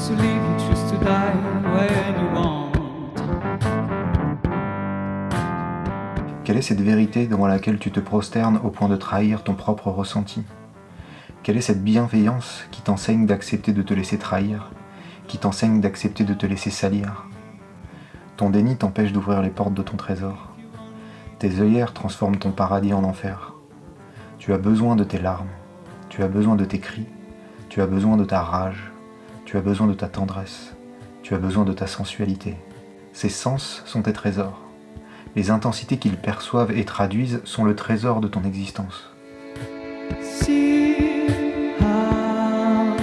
to live, you choose to die when you want. Quelle est cette vérité devant laquelle tu te prosternes au point de trahir ton propre ressenti? Quelle est cette bienveillance qui t'enseigne d'accepter de te laisser trahir, qui t'enseigne d'accepter de te laisser salir? Ton déni t'empêche d'ouvrir les portes de ton trésor. Tes œillères transforment ton paradis en enfer. Tu as besoin de tes larmes, tu as besoin de tes cris, tu as besoin de ta rage, tu as besoin de ta tendresse, tu as besoin de ta sensualité. Ces sens sont tes trésors. Les intensités qu'ils perçoivent et traduisent sont le trésor de ton existence. See how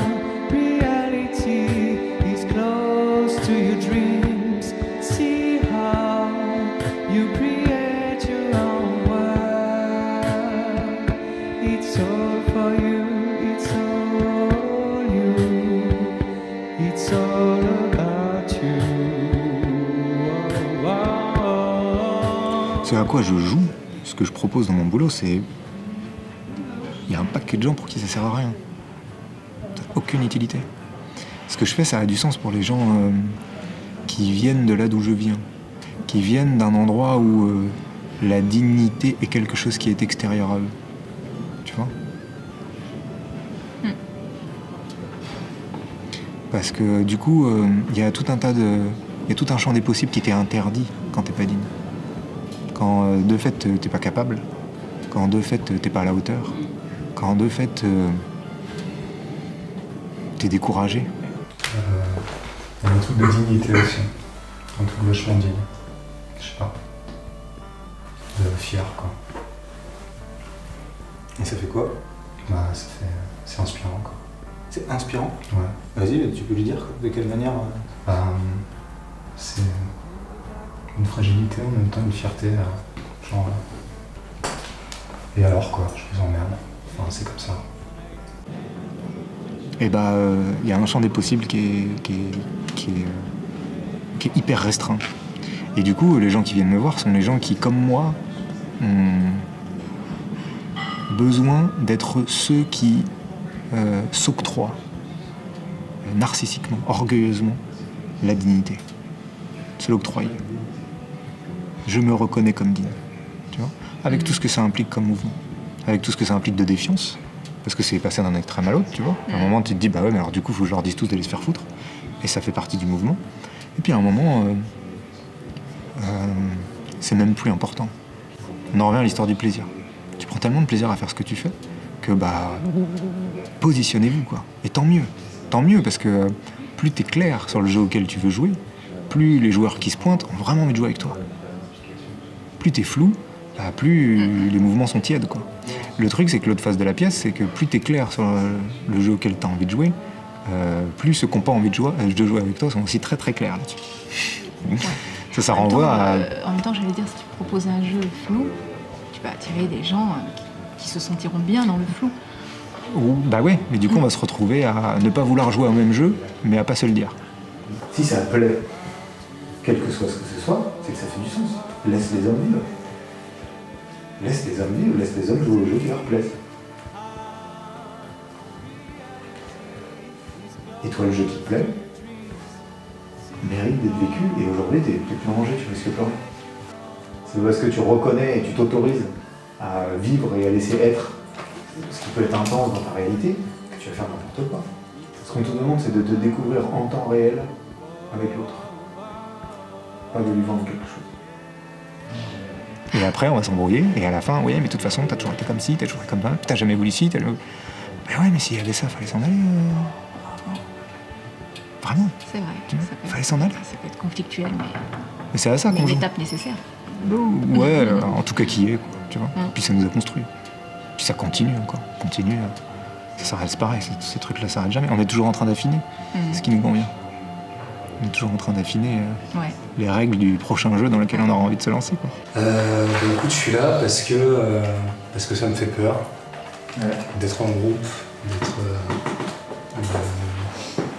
reality is close to your dreams. See how you create your own world. It's all for you, it's all you, it's all about you. Oh, oh, oh. Ce à quoi je joue, ce que je propose dans mon boulot, c'est... Il y a un paquet de gens pour qui ça sert à rien. Ça n'a aucune utilité. Ce que je fais, ça a du sens pour les gens qui viennent de là d'où je viens, qui viennent d'un endroit où la dignité est quelque chose qui est extérieur à eux. Tu vois ? Parce que du coup, il y a tout un tas de... Il y a tout un champ des possibles qui t'est interdit quand t'es pas digne. Quand de fait t'es pas capable, quand de fait t'es pas à la hauteur, quand de fait t'es découragé. Il y a un truc de dignité aussi, un truc vachement digne, je sais pas, fier quoi. Et ça fait quoi? Bah c'est inspirant quoi. C'est inspirant? Ouais. Vas-y, tu peux lui dire de quelle manière? C'est une fragilité en même temps une fierté, genre... Et alors quoi, je vous emmerde. Enfin c'est comme ça. Et bah, y a un champ des possibles qui est hyper restreint. Et du coup, les gens qui viennent me voir sont les gens qui, comme moi, ont besoin d'être ceux qui s'octroient narcissiquement, orgueilleusement, la dignité. Se l'octroyer. Je me reconnais comme digne. Tu vois ? Avec tout ce que ça implique comme mouvement. Avec tout ce que ça implique de défiance. Parce que c'est passé d'un extrême à l'autre, tu vois. À un moment, tu te dis, bah ouais, mais alors du coup, il faut que je leur dise tous d'aller se faire foutre. Et ça fait partie du mouvement. Et puis à un moment, c'est même plus important. On en revient à l'histoire du plaisir. Tu prends tellement de plaisir à faire ce que tu fais que, bah, positionnez-vous, quoi. Et tant mieux. Tant mieux, parce que plus t'es clair sur le jeu auquel tu veux jouer, plus les joueurs qui se pointent ont vraiment envie de jouer avec toi. Plus t'es flou, bah, plus les mouvements sont tièdes, quoi. Le truc, c'est que l'autre face de la pièce, c'est que plus t'es clair sur le jeu auquel t'as envie de jouer, plus ceux qui n'ont pas envie de jouer avec toi sont aussi très très clairs là-dessus. Ça renvoie à... En même temps, j'allais dire, si tu proposes un jeu flou, tu vas attirer des gens qui se sentiront bien dans le flou. Bah ouais, mais du coup, on va se retrouver à ne pas vouloir jouer au même jeu, mais à pas se le dire. Si ça plaît, quel que soit ce que ce soit, c'est que ça fait du sens. Laisse les hommes vivre. Laisse les hommes vivre, laisse les hommes jouer au jeu qui leur plaise. Et toi, le jeu qui te plaît mérite d'être vécu, et aujourd'hui, t'es plus en danger, tu risques plus rien. C'est parce que tu reconnais et tu t'autorises à vivre et à laisser être ce qui peut être intense dans ta réalité que tu vas faire n'importe quoi. Ce qu'on te demande, c'est de te découvrir en temps réel avec l'autre. Pas de lui vendre quelque chose. Et après, on va s'embrouiller, et à la fin, oui, mais de toute façon, t'as toujours été comme ci, t'as toujours été comme ça, t'as jamais voulu ci, Mais ouais, mais s'il y avait ça, fallait s'en aller. Vraiment. C'est vrai. Fallait s'en aller. Ça peut être conflictuel, mais c'est à ça qu'on joue. une étape nécessaire. Ouais, en tout cas qui est, quoi, tu vois. Puis ça nous a construit. Puis ça continue encore. Ça s'arrête, c'est pareil, ces trucs-là s'arrêtent jamais. On est toujours en train d'affiner ce qui nous convient. On est toujours en train d'affiner les règles du prochain jeu dans lequel on aura envie de se lancer, quoi. Écoute, je suis là parce que ça me fait peur d'être en groupe, d'être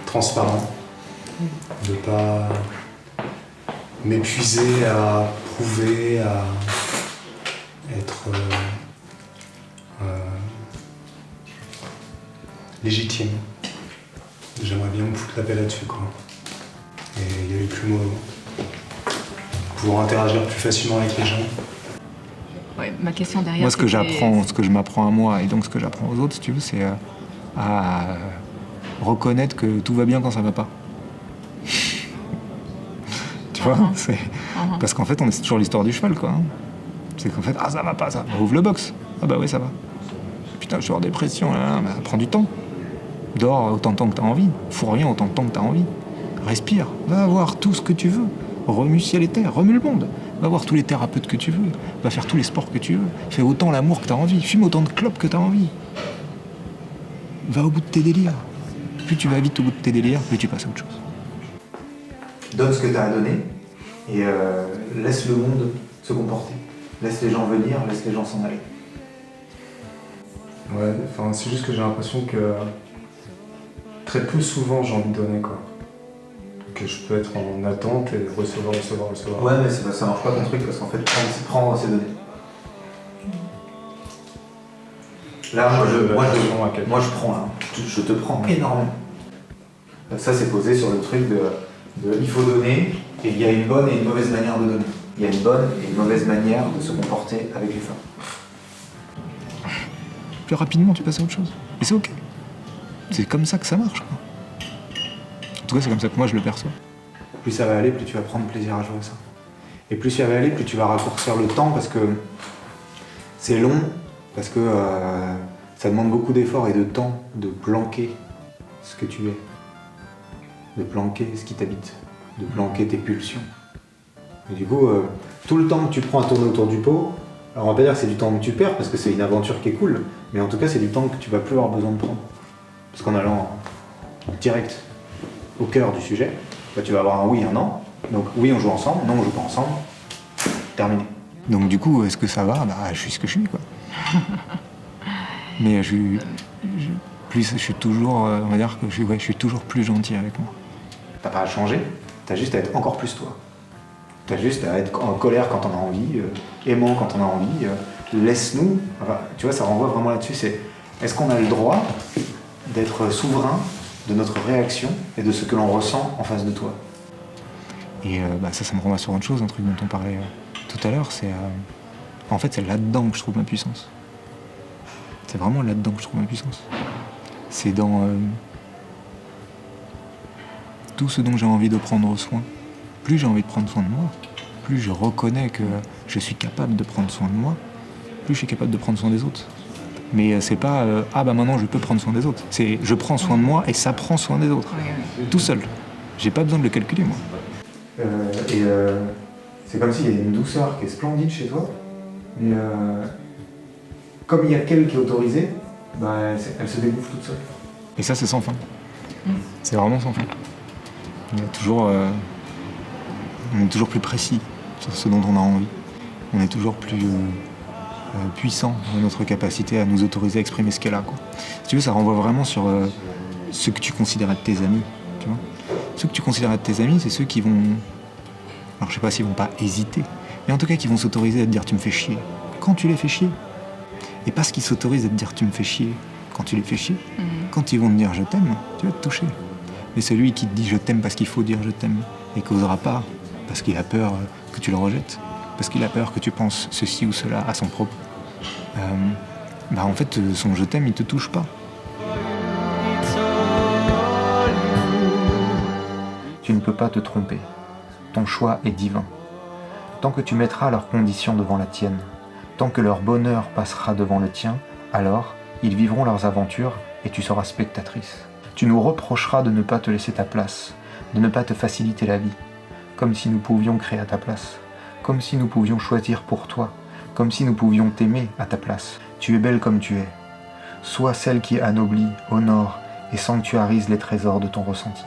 transparent, de pas m'épuiser à prouver, à être légitime. j'aimerais bien me foutre la paix là-dessus, quoi. Et y aller plus mollo. Pouvoir interagir plus facilement avec les gens. Ouais, ma question derrière. Moi, ce que c'était- ce que je m'apprends à moi et donc ce que j'apprends aux autres, si tu veux, c'est à reconnaître que tout va bien quand ça va pas. Tu vois, c'est parce qu'en fait, c'est toujours l'histoire du cheval, quoi. Hein. C'est qu'en fait, ah ça va pas, ça. Ouvre le box. Ah bah oui, ça va. Putain, je suis en dépression, là, bah, prends du temps. Dors autant de temps que t'as envie. Fous rien autant de temps que t'as envie. Respire. Va voir tout ce que tu veux. Remue ciel et terre. Remue le monde. Va voir tous les thérapeutes que tu veux. Va faire tous les sports que tu veux. Fais autant l'amour que t'as envie. Fume autant de clopes que t'as envie. Va au bout de tes délires. Plus tu vas vite au bout de tes délires, plus tu passes à autre chose. Donne ce que tu as à donner et laisse le monde se comporter. Laisse les gens venir, laisse les gens s'en aller. Ouais, enfin, c'est juste que j'ai l'impression que très peu souvent j'ai envie de donner, quoi. Que je peux être en attente et recevoir. Ouais, mais ça marche pas ton truc parce qu'en fait, prendre c'est donner. Là, moi je prends, là. Je te prends énormément. Ça, c'est posé sur le truc de il faut donner et il y a une bonne et une mauvaise manière de donner. Il y a une bonne et une mauvaise manière de se comporter avec les femmes. Plus rapidement, tu passes à autre chose. Et c'est ok. C'est comme ça que ça marche, quoi. En tout cas, c'est comme ça que moi je le perçois. Plus ça va aller, plus tu vas prendre plaisir à jouer à ça. Et plus ça va aller, plus tu vas raccourcir le temps parce que c'est long, parce que ça demande beaucoup d'efforts et de temps de planquer ce que tu es, de planquer ce qui t'habite, de planquer tes pulsions. Et du coup, tout le temps que tu prends à tourner autour du pot, alors on va pas dire que c'est du temps que tu perds parce que c'est une aventure qui est cool, mais en tout cas c'est du temps que tu vas plus avoir besoin de prendre. Parce qu'en allant direct au cœur du sujet, bah, tu vas avoir un oui, un non. Donc oui, on joue ensemble, non, on joue pas ensemble. Terminé. Donc du coup, est-ce que ça va? Bah, je suis ce que je suis, quoi. Mais je suis toujours, on va dire que je suis toujours plus gentil avec moi. T'as pas à changer, t'as juste à être encore plus toi. T'as juste à être en colère quand on a envie, aimant quand on a envie, laisse-nous. Enfin, tu vois, ça renvoie vraiment là-dessus, c'est est-ce qu'on a le droit d'être souverain de notre réaction et de ce que l'on ressent en face de toi? Et ça me renvoie sur autre chose, un truc dont on parlait tout à l'heure, c'est en fait c'est là-dedans que je trouve ma puissance. C'est vraiment là-dedans que je trouve ma puissance. C'est dans tout ce dont j'ai envie de prendre soin. Plus j'ai envie de prendre soin de moi, plus je reconnais que je suis capable de prendre soin de moi, plus je suis capable de prendre soin des autres. Mais c'est pas maintenant je peux prendre soin des autres. C'est je prends soin de moi et ça prend soin des autres. Tout seul. J'ai pas besoin de le calculer, moi. C'est comme s'il y a une douceur qui est splendide chez toi, mais comme il y a qu'elle qui est autorisée, bah, elle se dégouffe toute seule. Et ça, c'est sans fin. C'est vraiment sans fin. Il y a toujours, on est toujours plus précis sur ce dont on a envie. On est toujours plus puissant dans notre capacité à nous autoriser à exprimer ce qu'elle a, quoi. Si tu veux, ça renvoie vraiment sur ce que tu considères être tes amis. Tu vois, ceux que tu considères être tes amis, c'est ceux qui vont... Alors je sais pas s'ils vont pas hésiter, mais en tout cas qui vont s'autoriser à te dire tu me fais chier quand tu les fais chier. Et parce qu'ils s'autorisent à te dire tu me fais chier quand tu les fais chier, quand ils vont te dire je t'aime, tu vas te toucher. Mais celui qui te dit je t'aime parce qu'il faut dire je t'aime et qu'osera pas parce qu'il a peur que tu le rejettes, parce qu'il a peur que tu penses ceci ou cela à son propos, en fait son je t'aime il te touche pas. Tu ne peux pas te tromper. Ton choix est divin. Tant que tu mettras leurs conditions devant la tienne, tant que leur bonheur passera devant le tien, alors ils vivront leurs aventures et tu seras spectatrice. Tu nous reprocheras de ne pas te laisser ta place, de ne pas te faciliter la vie, comme si nous pouvions créer à ta place, comme si nous pouvions choisir pour toi, comme si nous pouvions t'aimer à ta place. Tu es belle comme tu es. Sois celle qui anoblit, honore et sanctuarise les trésors de ton ressenti.